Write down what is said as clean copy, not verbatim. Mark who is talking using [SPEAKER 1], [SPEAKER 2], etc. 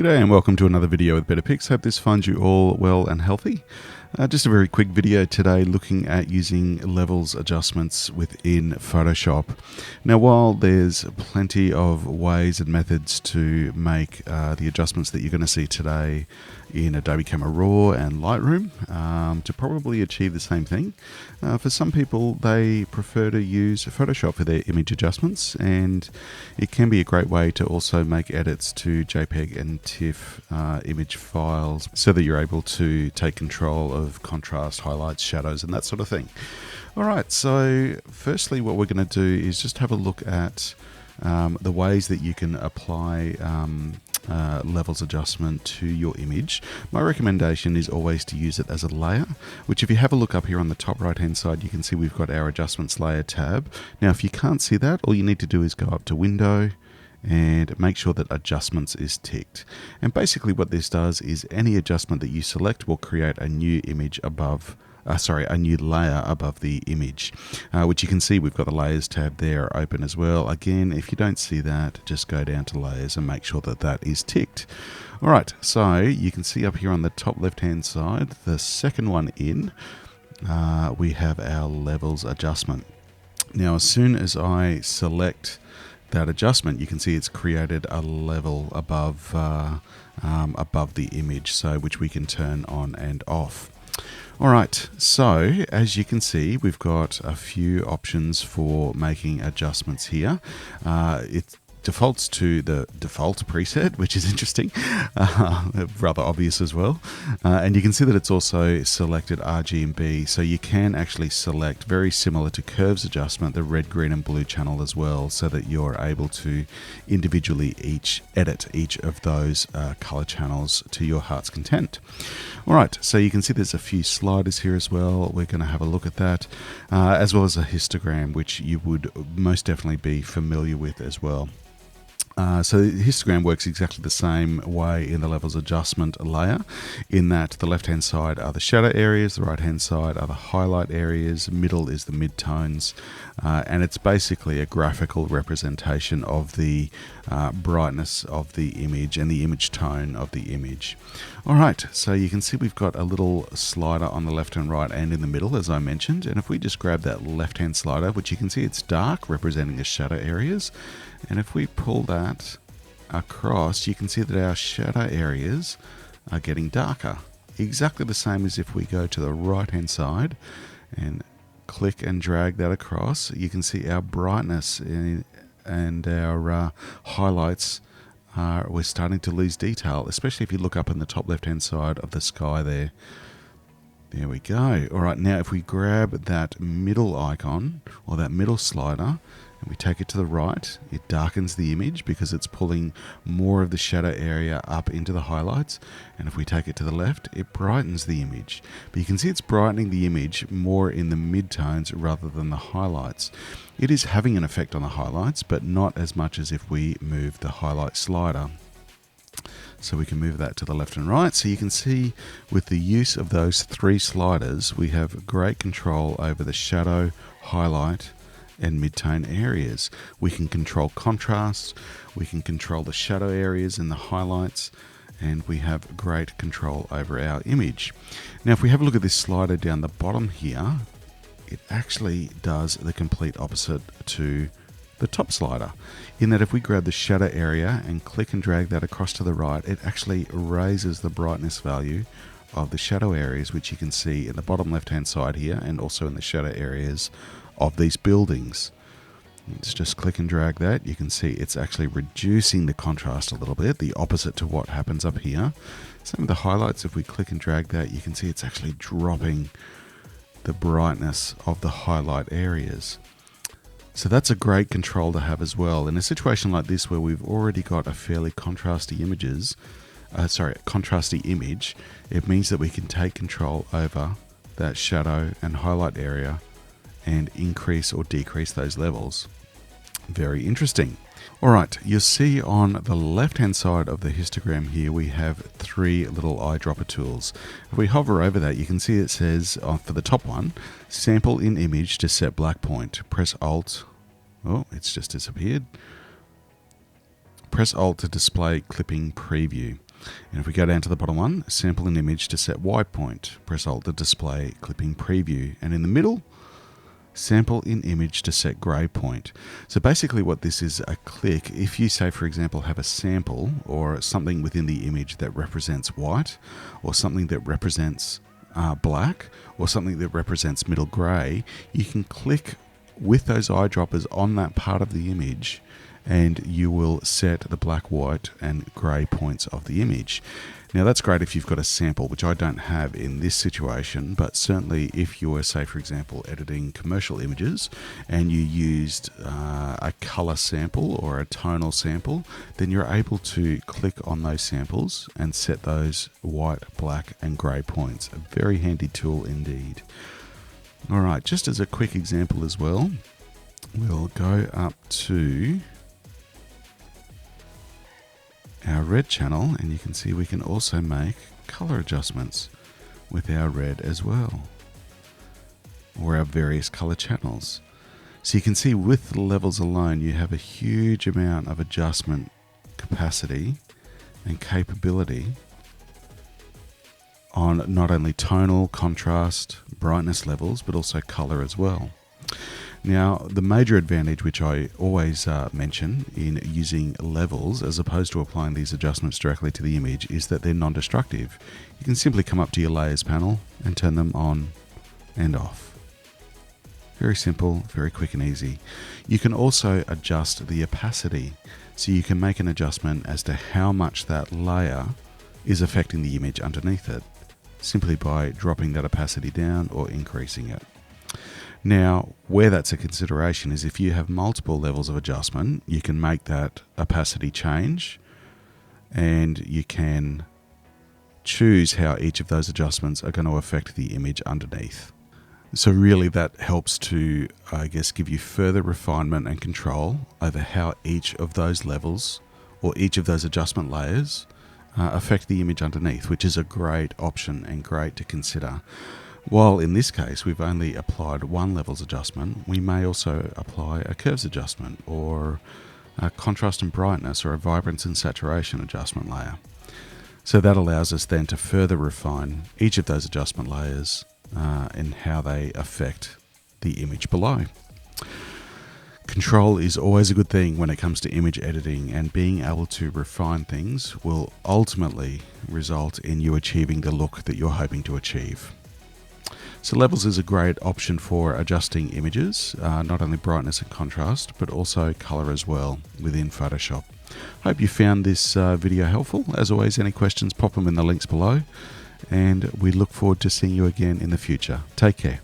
[SPEAKER 1] G'day and welcome to another video with Better Pics. Hope this finds you all well and healthy. Just a very quick video today looking at using levels adjustments within Photoshop. Now, while there's plenty of ways and methods to make the adjustments that you're going to see today in Adobe Camera Raw and Lightroom to probably achieve the same thing, for some people they prefer to use Photoshop for their image adjustments, and it can be a great way to also make edits to JPEG and TIFF image files so that you're able to take control of contrast, highlights, shadows, and that sort of thing. Alright, so firstly what we're going to do is just have a look at the ways that you can apply levels adjustment to your image. My recommendation is always to use it as a layer, which if you have a look up here on the top right hand side, you can see we've got our adjustments layer tab. Now if you can't see that, all you need to do is go up to window and make sure that adjustments is ticked. And basically what this does is any adjustment that you select will create a new image above a new layer above the image, which you can see we've got the layers tab there open as well. Again, if you don't see that, just go down to layers and make sure that that is ticked. Alright, so you can see up here on the top left hand side, the second one in, we have our levels adjustment. Now as soon as I select that adjustment, you can see it's created a level above the image, so which we can turn on and off. Alright, so as you can see, we've got a few options for making adjustments here. It defaults to the default preset, which is interesting, rather obvious as well. And you can see that it's also selected RGB, so you can actually select, very similar to curves adjustment, the red, green and blue channel as well, so that you're able to individually edit each of those color channels to your heart's content. Alright, so you can see there's a few sliders here as well. We're going to have a look at that, as well as a histogram, which you would most definitely be familiar with as well. So the histogram works exactly the same way in the levels adjustment layer, in that the left hand side are the shadow areas, the right hand side are the highlight areas, middle is the midtones, and it's basically a graphical representation of the brightness of the image and the image tone of the image. Alright, so you can see we've got a little slider on the left and right and in the middle, as I mentioned, and if we just grab that left hand slider, which you can see it's dark, representing the shadow areas, and if we pull that across, you can see that our shadow areas are getting darker. Exactly the same as if we go to the right hand side and click and drag that across, you can see our brightness and our highlights we're starting to lose detail, especially if you look up in the top left hand side of the sky there. There we go. Alright, now if we grab that middle icon or that middle slider and we take it to the right, it darkens the image because it's pulling more of the shadow area up into the highlights. And if we take it to the left, it brightens the image. But you can see it's brightening the image more in the midtones rather than the highlights. It is having an effect on the highlights, but not as much as if we move the highlight slider. So we can move that to the left and right. So you can see with the use of those three sliders, we have great control over the shadow, highlight, and midtone areas. We can control contrast, we can control the shadow areas and the highlights, and we have great control over our image. Now if we have a look at this slider down the bottom here, it actually does the complete opposite to the top slider, in that if we grab the shadow area and click and drag that across to the right, it actually raises the brightness value of the shadow areas, which you can see in the bottom left hand side here and also in the shadow areas of these buildings. Let's just click and drag that. You can see it's actually reducing the contrast a little bit, the opposite to what happens up here. Some of the highlights, if we click and drag that, you can see it's actually dropping the brightness of the highlight areas. So that's a great control to have as well. In a situation like this where we've already got a fairly contrasty image, it means that we can take control over that shadow and highlight area and increase or decrease those levels. Very interesting. Alright, you'll see on the left hand side of the histogram here we have three little eyedropper tools. If we hover over that, you can see it says for the top one, sample in image to set black point. Press Alt. Oh, it's just disappeared. Press Alt to display clipping preview. And if we go down to the bottom one, sample an image to set white point, press Alt to display clipping preview. And in the middle, sample in image to set gray point. So basically what this is a click, if you say, for example, have a sample or something within the image that represents white, or something that represents black, or something that represents middle gray, you can click with those eyedroppers on that part of the image and you will set the black, white and grey points of the image. Now that's great if you've got a sample, which I don't have in this situation, but certainly if you were, say for example, editing commercial images and you used a colour sample or a tonal sample, then you're able to click on those samples and set those white, black and grey points. A very handy tool indeed. Alright, just as a quick example as well, we'll go up to our red channel and you can see we can also make color adjustments with our red as well, or our various color channels. So you can see with the levels alone you have a huge amount of adjustment capacity and capability on not only tonal, contrast, brightness levels, but also color as well. Now, the major advantage, which I always mention in using levels as opposed to applying these adjustments directly to the image, is that they're non-destructive. You can simply come up to your layers panel and turn them on and off. Very simple, very quick and easy. You can also adjust the opacity, so you can make an adjustment as to how much that layer is affecting the image underneath it, simply by dropping that opacity down or increasing it. Now, where that's a consideration is if you have multiple levels of adjustment, you can make that opacity change and you can choose how each of those adjustments are going to affect the image underneath. So really that helps to, I guess, give you further refinement and control over how each of those levels or each of those adjustment layers affect the image underneath, which is a great option and great to consider. While in this case we've only applied one levels adjustment, we may also apply a curves adjustment or a contrast and brightness or a vibrance and saturation adjustment layer. So that allows us then to further refine each of those adjustment layers and how they affect the image below. Control is always a good thing when it comes to image editing, and being able to refine things will ultimately result in you achieving the look that you're hoping to achieve. So levels is a great option for adjusting images, not only brightness and contrast, but also color as well within Photoshop. Hope you found this video helpful. As always, any questions, pop them in the links below, and we look forward to seeing you again in the future. Take care.